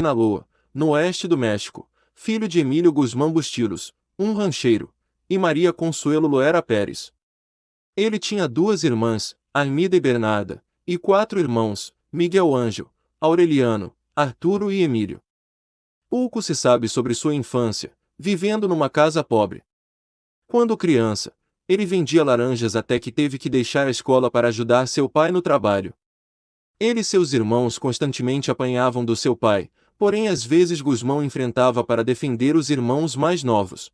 Sinaloa, no oeste do México, filho de Emílio Guzmán Bustillos, um rancheiro, e Maria Consuelo Loera Pérez. Ele tinha duas irmãs, Armida e Bernarda, e quatro irmãos, Miguel Ângelo, Aureliano, Arturo e Emílio. Pouco se sabe sobre sua infância, vivendo numa casa pobre. Quando criança, ele vendia laranjas até que teve que deixar a escola para ajudar seu pai no trabalho. Ele e seus irmãos constantemente apanhavam do seu pai, porém às vezes Guzmán enfrentava para defender os irmãos mais novos.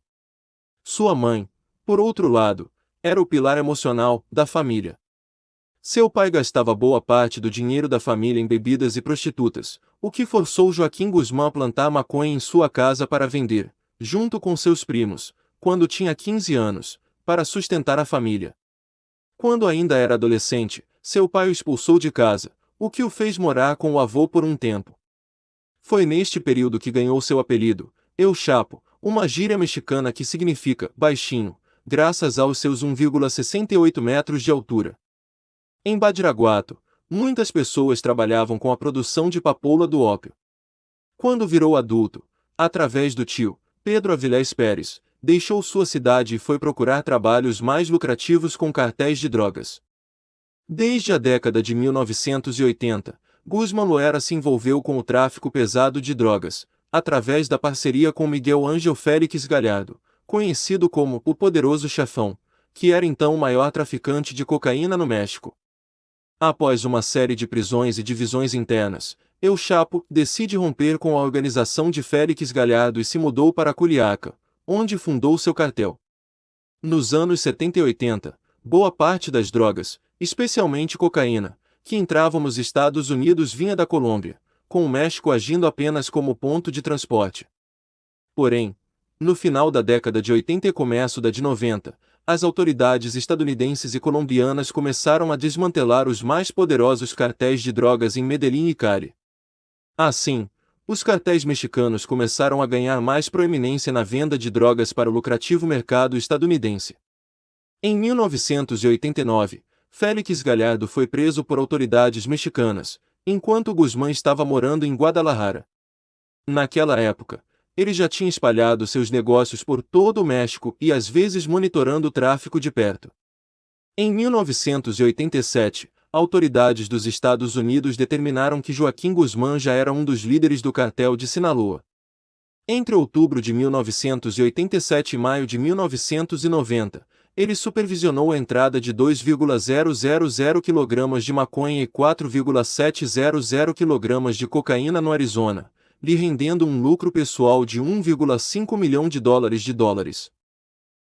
Sua mãe, por outro lado, era o pilar emocional da família. Seu pai gastava boa parte do dinheiro da família em bebidas e prostitutas, o que forçou Joaquim Guzmán a plantar maconha em sua casa para vender, junto com seus primos, quando tinha 15 anos, para sustentar a família. Quando ainda era adolescente, seu pai o expulsou de casa, o que o fez morar com o avô por um tempo. Foi neste período que ganhou seu apelido, El Chapo, uma gíria mexicana que significa baixinho, graças aos seus 1,68 metros de altura. Em Badiraguato, muitas pessoas trabalhavam com a produção de papoula do ópio. Quando virou adulto, através do tio, Pedro Avilés Pérez, deixou sua cidade e foi procurar trabalhos mais lucrativos com cartéis de drogas. Desde a década de 1980, Guzmán Loera se envolveu com o tráfico pesado de drogas, através da parceria com Miguel Ângelo Félix Gallardo, conhecido como o Poderoso Chefão, que era então o maior traficante de cocaína no México. Após uma série de prisões e divisões internas, El Chapo decide romper com a organização de Félix Gallardo e se mudou para Culiacán, onde fundou seu cartel. Nos anos 70 e 80, boa parte das drogas, especialmente cocaína, que entravam nos Estados Unidos vinha da Colômbia, com o México agindo apenas como ponto de transporte. Porém, no final da década de 80 e começo da de 90, as autoridades estadunidenses e colombianas começaram a desmantelar os mais poderosos cartéis de drogas em Medellín e Cali. Assim, os cartéis mexicanos começaram a ganhar mais proeminência na venda de drogas para o lucrativo mercado estadunidense. Em 1989, Félix Gallardo foi preso por autoridades mexicanas, enquanto Guzmán estava morando em Guadalajara. Naquela época, ele já tinha espalhado seus negócios por todo o México e às vezes monitorando o tráfico de perto. Em 1987, autoridades dos Estados Unidos determinaram que Joaquim Guzmán já era um dos líderes do cartel de Sinaloa. Entre outubro de 1987 e maio de 1990, ele supervisionou a entrada de 2,000 kg de maconha e 4,700 kg de cocaína no Arizona, lhe rendendo um lucro pessoal de 1,5 milhão de dólares.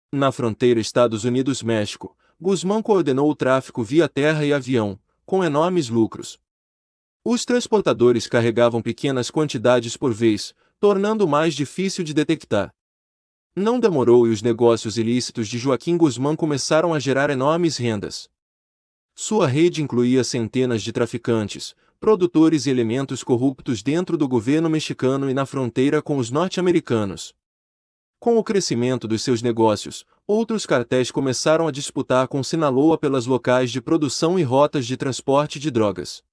Na fronteira Estados Unidos-México, Guzmán coordenou o tráfico via terra e avião, com enormes lucros. Os transportadores carregavam pequenas quantidades por vez, tornando mais difícil de detectar. Não demorou e os negócios ilícitos de Joaquim Guzmán começaram a gerar enormes rendas. Sua rede incluía centenas de traficantes, produtores e elementos corruptos dentro do governo mexicano e na fronteira com os norte-americanos. Com o crescimento dos seus negócios, outros cartéis começaram a disputar com Sinaloa pelas locais de produção e rotas de transporte de drogas.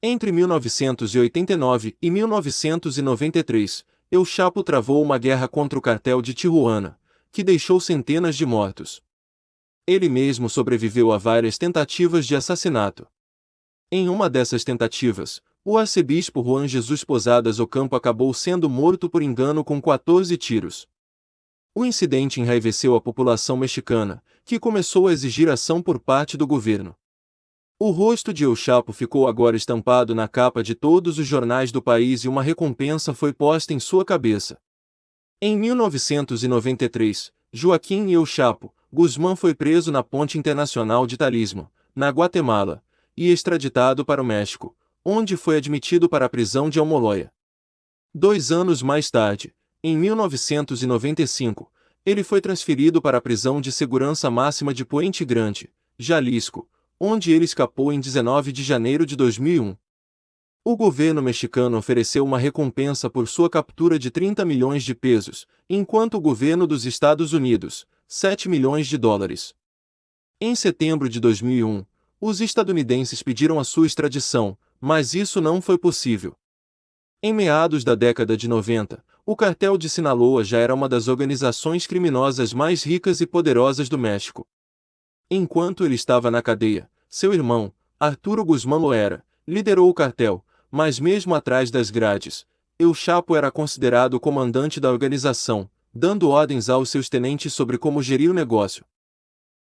Entre 1989 e 1993, El Chapo travou uma guerra contra o cartel de Tijuana, que deixou centenas de mortos. Ele mesmo sobreviveu a várias tentativas de assassinato. Em uma dessas tentativas, o arcebispo Juan Jesus Posadas Ocampo acabou sendo morto por engano com 14 tiros. O incidente enraiveceu a população mexicana, que começou a exigir ação por parte do governo. O rosto de El Chapo ficou agora estampado na capa de todos os jornais do país e uma recompensa foi posta em sua cabeça. Em 1993, Joaquim El Chapo Guzmán foi preso na Ponte Internacional de Talismo, na Guatemala, e extraditado para o México, onde foi admitido para a prisão de Almoloya. 2 anos mais tarde, em 1995, ele foi transferido para a prisão de segurança máxima de Puente Grande, Jalisco, onde ele escapou em 19 de janeiro de 2001. O governo mexicano ofereceu uma recompensa por sua captura de 30 milhões de pesos, enquanto o governo dos Estados Unidos, 7 milhões de dólares. Em setembro de 2001, os estadunidenses pediram a sua extradição, mas isso não foi possível. Em meados da década de 90, o cartel de Sinaloa já era uma das organizações criminosas mais ricas e poderosas do México. Enquanto ele estava na cadeia, seu irmão, Arturo Guzmán Loera, liderou o cartel, mas mesmo atrás das grades, El Chapo era considerado o comandante da organização, dando ordens aos seus tenentes sobre como gerir o negócio.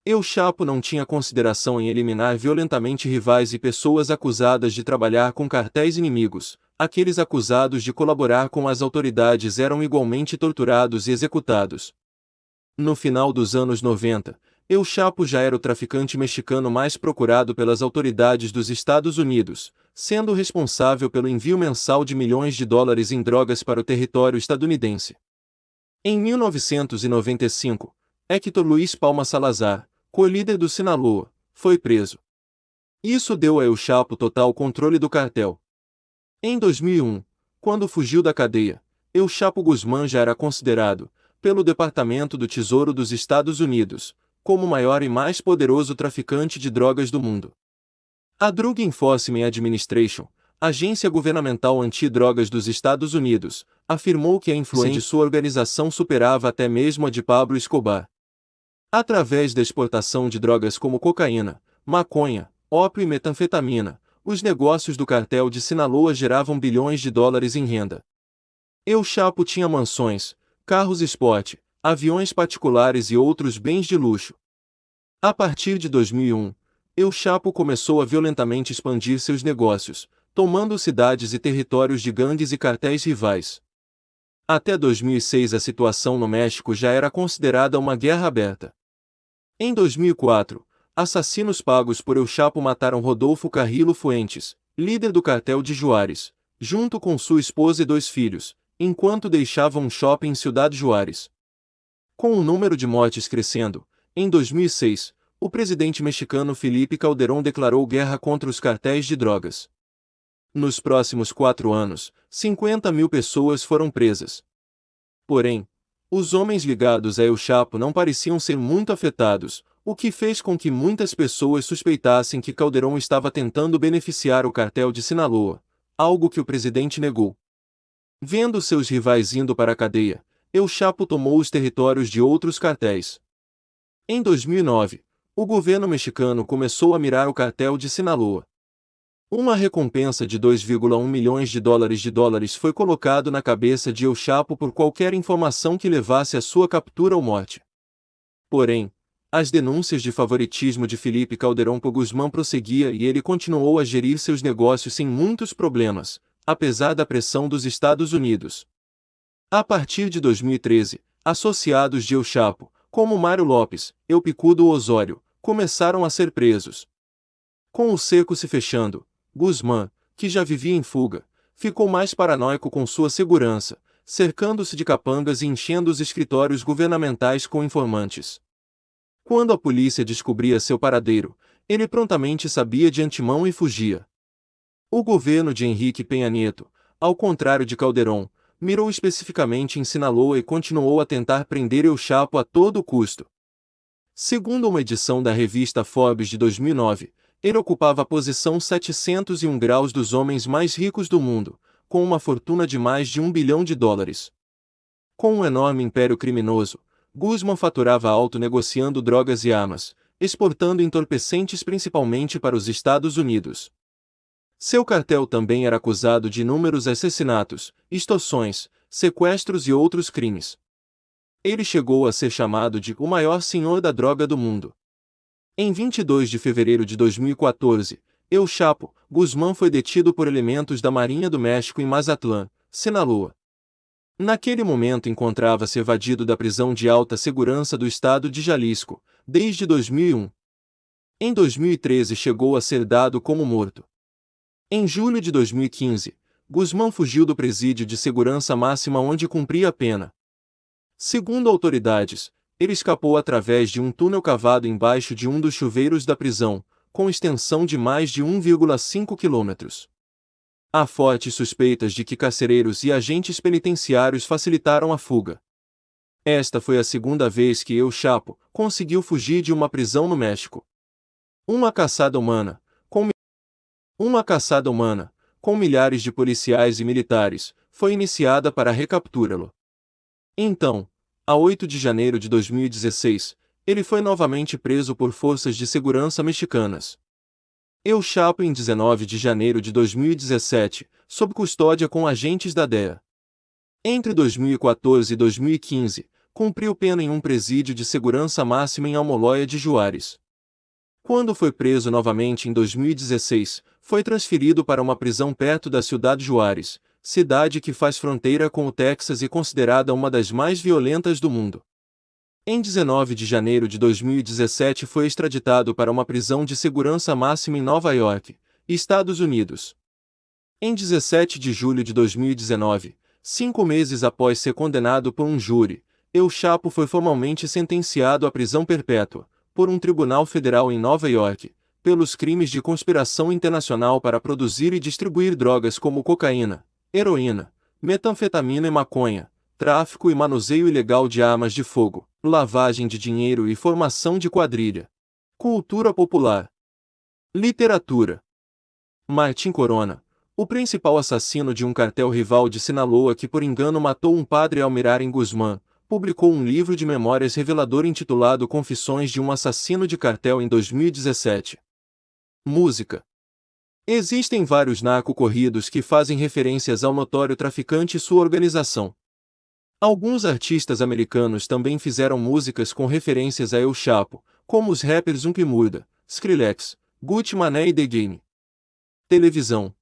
El Chapo não tinha consideração em eliminar violentamente rivais e pessoas acusadas de trabalhar com cartéis inimigos. Aqueles acusados de colaborar com as autoridades eram igualmente torturados e executados. No final dos anos 90, El Chapo já era o traficante mexicano mais procurado pelas autoridades dos Estados Unidos, sendo responsável pelo envio mensal de milhões de dólares em drogas para o território estadunidense. Em 1995, Héctor Luiz Palma Salazar, co-líder do Sinaloa, foi preso. Isso deu a El Chapo total controle do cartel. Em 2001, quando fugiu da cadeia, El Chapo Guzmán já era considerado, pelo Departamento do Tesouro dos Estados Unidos, como o maior e mais poderoso traficante de drogas do mundo. A Drug Enforcement Administration, agência governamental antidrogas dos Estados Unidos, afirmou que a influência de sua organização superava até mesmo a de Pablo Escobar. Através da exportação de drogas como cocaína, maconha, ópio e metanfetamina, os negócios do cartel de Sinaloa geravam bilhões de dólares em renda. El Chapo tinha mansões, carros esporte, aviões particulares e outros bens de luxo. A partir de 2001, El Chapo começou a violentamente expandir seus negócios, tomando cidades e territórios de gangues e cartéis rivais. Até 2006 a situação no México já era considerada uma guerra aberta. Em 2004, assassinos pagos por El Chapo mataram Rodolfo Carrillo Fuentes, líder do cartel de Juárez, junto com sua esposa e 2 filhos, enquanto deixavam um shopping em Ciudad Juárez. Com o número de mortes crescendo, em 2006, o presidente mexicano Felipe Calderón declarou guerra contra os cartéis de drogas. Nos próximos 4 anos, 50.000 pessoas foram presas. Porém, os homens ligados a El Chapo não pareciam ser muito afetados, o que fez com que muitas pessoas suspeitassem que Calderón estava tentando beneficiar o cartel de Sinaloa, algo que o presidente negou. Vendo seus rivais indo para a cadeia, El Chapo tomou os territórios de outros cartéis. Em 2009, o governo mexicano começou a mirar o cartel de Sinaloa. Uma recompensa de 2,1 milhões de dólares foi colocado na cabeça de El Chapo por qualquer informação que levasse à sua captura ou morte. Porém, as denúncias de favoritismo de Felipe Calderón por Guzmán prosseguia e ele continuou a gerir seus negócios sem muitos problemas, apesar da pressão dos Estados Unidos. A partir de 2013, associados de El Chapo, como Mário Lopes, El Picudo Osório, começaram a ser presos. Com o cerco se fechando, Guzmán, que já vivia em fuga, ficou mais paranoico com sua segurança, cercando-se de capangas e enchendo os escritórios governamentais com informantes. Quando a polícia descobria seu paradeiro, ele prontamente sabia de antemão e fugia. O governo de Enrique Peña Nieto, ao contrário de Calderón, mirou especificamente em Sinaloa e continuou a tentar prender El Chapo a todo custo. Segundo uma edição da revista Forbes de 2009, ele ocupava a posição 701 graus dos homens mais ricos do mundo, com uma fortuna de mais de $1 bilhão. Com um enorme império criminoso, Guzmán faturava alto negociando drogas e armas, exportando entorpecentes principalmente para os Estados Unidos. Seu cartel também era acusado de inúmeros assassinatos, extorsões, sequestros e outros crimes. Ele chegou a ser chamado de o maior senhor da droga do mundo. Em 22 de fevereiro de 2014, El Chapo Guzmán foi detido por elementos da Marinha do México em Mazatlán, Sinaloa. Naquele momento encontrava-se evadido da prisão de alta segurança do estado de Jalisco, desde 2001. Em 2013 chegou a ser dado como morto. Em julho de 2015, Guzmán fugiu do presídio de segurança máxima onde cumpria a pena. Segundo autoridades, ele escapou através de um túnel cavado embaixo de um dos chuveiros da prisão, com extensão de mais de 1,5 quilômetros. Há fortes suspeitas de que carcereiros e agentes penitenciários facilitaram a fuga. Esta foi a segunda vez que El Chapo conseguiu fugir de uma prisão no México. Uma caçada humana, com com milhares de policiais e militares, foi iniciada para recapturá-lo. Então, a 8 de janeiro de 2016, ele foi novamente preso por forças de segurança mexicanas. El Chapo em 19 de janeiro de 2017, sob custódia com agentes da DEA. Entre 2014 e 2015, cumpriu pena em um presídio de segurança máxima em Almoloya de Juárez. Quando foi preso novamente em 2016, foi transferido para uma prisão perto da Ciudad Juárez, cidade que faz fronteira com o Texas e considerada uma das mais violentas do mundo. Em 19 de janeiro de 2017 foi extraditado para uma prisão de segurança máxima em Nova York, Estados Unidos. Em 17 de julho de 2019, 5 meses após ser condenado por um júri, El Chapo foi formalmente sentenciado à prisão perpétua, por um tribunal federal em Nova York, pelos crimes de conspiração internacional para produzir e distribuir drogas como cocaína, heroína, metanfetamina e maconha, tráfico e manuseio ilegal de armas de fogo, lavagem de dinheiro e formação de quadrilha. Cultura popular. Literatura. Martim Corona, o principal assassino de um cartel rival de Sinaloa que por engano matou um padre ao mirar em Guzmán, publicou um livro de memórias revelador intitulado Confissões de um Assassino de Cartel em 2017. Música. Existem vários narco-corridos que fazem referências ao notório traficante e sua organização. Alguns artistas americanos também fizeram músicas com referências a El Chapo, como os rappers Unk Murda, Skrillex, Gucci Mane e The Game. Televisão.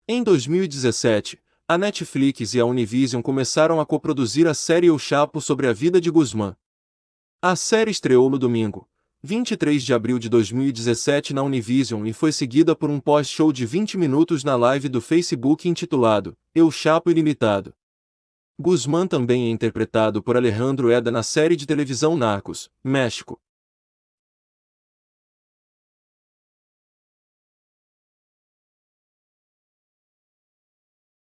Em 2017, a Netflix e a Univision começaram a coproduzir a série El Chapo sobre a vida de Guzmán. A série estreou no domingo, 23 de abril de 2017 na Univision e foi seguida por um pós-show de 20 minutos na live do Facebook intitulado El Chapo Ilimitado. Guzmán também é interpretado por Alejandro Eda na série de televisão Narcos, México.